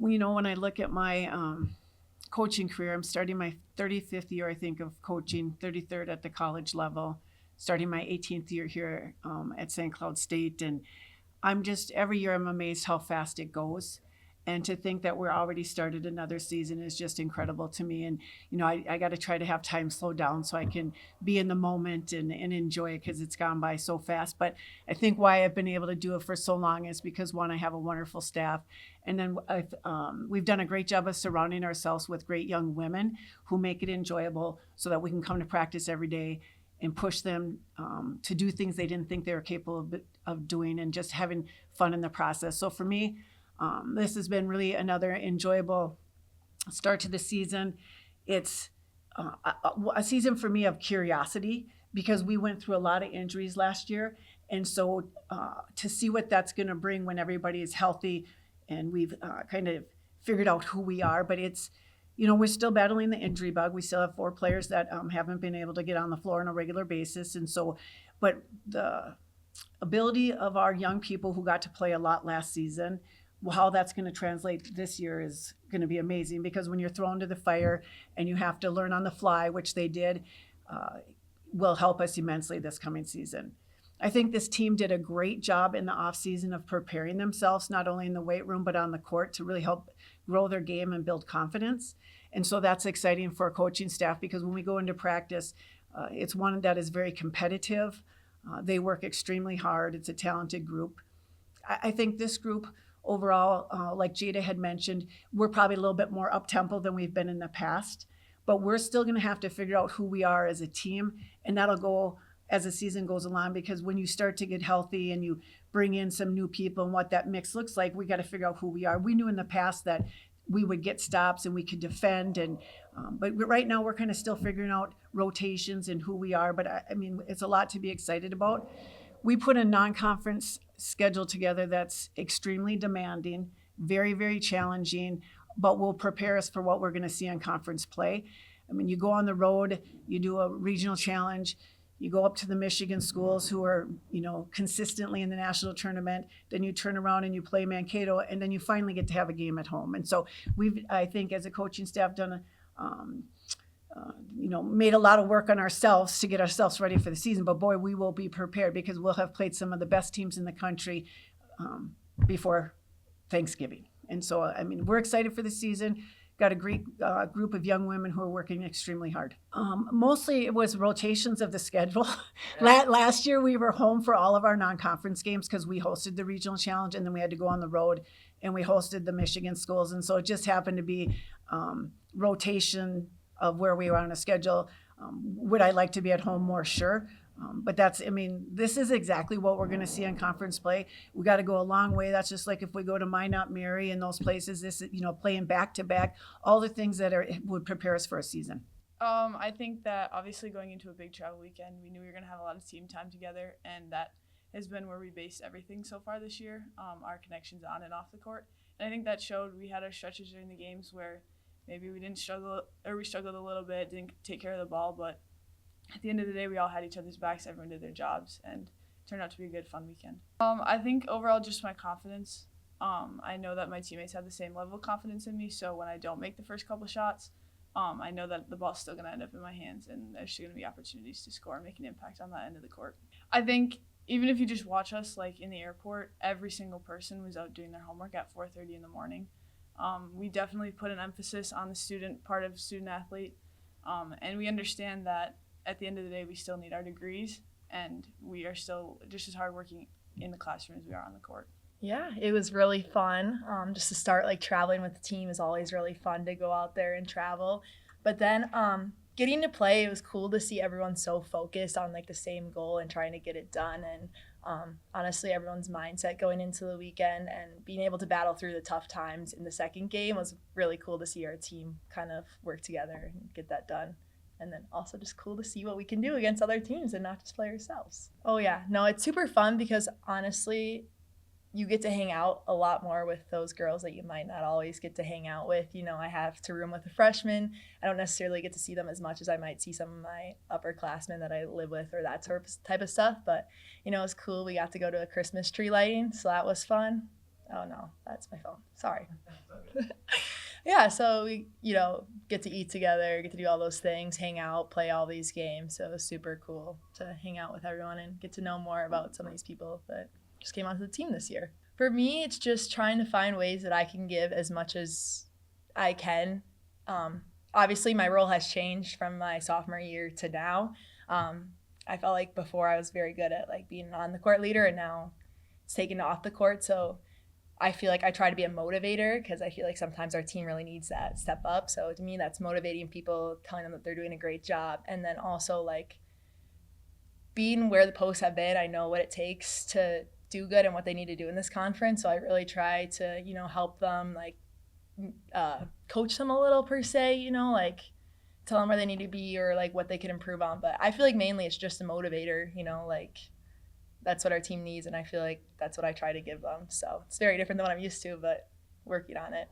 When I look at my coaching career, I'm starting my 35th year, I think, of coaching, 33rd at the college level, starting my 18th year here at St. Cloud State. And every year I'm amazed how fast it goes. And to think that we're already started another season is just incredible to me. And, I got to try to have time slow down so I can be in the moment and enjoy it because it's gone by so fast. But I think why I've been able to do it for so long is because, one, I have a wonderful staff. And then we've done a great job of surrounding ourselves with great young women who make it enjoyable so that we can come to practice every day and push them to do things they didn't think they were capable of doing and just having fun in the process. So for me, this has been really another enjoyable start to the season. It's a season for me of curiosity because we went through a lot of injuries last year. And so to see what that's going to bring when everybody is healthy and we've kind of figured out who we are, but it's, we're still battling the injury bug. We still have 4 players that haven't been able to get on the floor on a regular basis. And so, but the ability of our young people who got to play a lot last season, how that's going to translate this year is going to be amazing because when you're thrown to the fire and you have to learn on the fly, which they did, will help us immensely this coming season. I think this team did a great job in the offseason of preparing themselves, not only in the weight room, but on the court to really help grow their game and build confidence. And so that's exciting for our coaching staff because when we go into practice, it's one that is very competitive. They work extremely hard. It's a talented group. I think this group overall, like Jada had mentioned, we're probably a little bit more up-tempo than we've been in the past, but we're still going to have to figure out who we are as a team, and that'll go as the season goes along because when you start to get healthy and you bring in some new people and what that mix looks like, we got to figure out who we are. We knew in the past that we would get stops and we could defend, and but right now we're kind of still figuring out rotations and who we are, but I mean, it's a lot to be excited about. We put a non-conference schedule together that's extremely demanding, very, very challenging, but will prepare us for what we're going to see in conference play. I mean, you go on the road, you do a regional challenge, you go up to the Michigan schools who are, consistently in the national tournament, then you turn around and you play Mankato, and then you finally get to have a game at home. And so I think, as a coaching staff, done made a lot of work on ourselves to get ourselves ready for the season. But boy, we will be prepared because we'll have played some of the best teams in the country before Thanksgiving. And so, I mean, we're excited for the season. Got a great group of young women who are working extremely hard. Mostly it was rotations of the schedule. Last year we were home for all of our non-conference games because we hosted the regional challenge, and then we had to go on the road and we hosted the Michigan schools. And so it just happened to be rotation of where we were on a schedule. Would I like to be at home more? Sure. But this is exactly what we're going to see in conference play. We got to go a long way. That's just like if we go to Minot, Mary, and those places, playing back to back, all the things that would prepare us for a season. I think that obviously going into a big travel weekend, we knew we were going to have a lot of team time together, and that has been where we based everything so far this year, our connections on and off the court. And I think that showed. We had our stretches during the games where maybe we didn't struggle, or we struggled a little bit, didn't take care of the ball, but at the end of the day, we all had each other's backs, everyone did their jobs, and it turned out to be a good, fun weekend. I think overall just my confidence. I know that my teammates have the same level of confidence in me, so when I don't make the first couple shots, I know that the ball's still going to end up in my hands, and there's still going to be opportunities to score and make an impact on that end of the court. I think even if you just watch us, like in the airport, every single person was out doing their homework at 4:30 in the morning. We definitely put an emphasis on the student part of student athlete, and we understand that at the end of the day, we still need our degrees, and we are still just as hardworking in the classroom as we are on the court. Yeah, it was really fun. Just to start, traveling with the team is always really fun to go out there and travel. But then getting to play, it was cool to see everyone so focused on the same goal and trying to get it done. And honestly, everyone's mindset going into the weekend and being able to battle through the tough times in the second game was really cool to see our team kind of work together and get that done. And then also just cool to see what we can do against other teams and not just play ourselves. Oh, yeah. No, it's super fun because, honestly, you get to hang out a lot more with those girls that you might not always get to hang out with. I have to room with a freshman. I don't necessarily get to see them as much as I might see some of my upperclassmen that I live with or that type of stuff. But, it's cool. We got to go to a Christmas tree lighting, so that was fun. Oh no, that's my phone. Sorry. Yeah, so we, get to eat together, get to do all those things, hang out, play all these games. So it was super cool to hang out with everyone and get to know more about some of these people that just came onto the team this year. For me, it's just trying to find ways that I can give as much as I can. Obviously, my role has changed from my sophomore year to now. I felt like before I was very good at like being an on the court leader, and now it's taken to off the court. So I feel like I try to be a motivator because I feel like sometimes our team really needs that step up. So to me, that's motivating people, telling them that they're doing a great job. And then also like being where the posts have been, I know what it takes to do good and what they need to do in this conference. So I really try to, help them, like coach them a little per se, like tell them where they need to be or like what they can improve on. But I feel like mainly it's just a motivator, like that's what our team needs, and I feel like that's what I try to give them. So it's very different than what I'm used to, but working on it.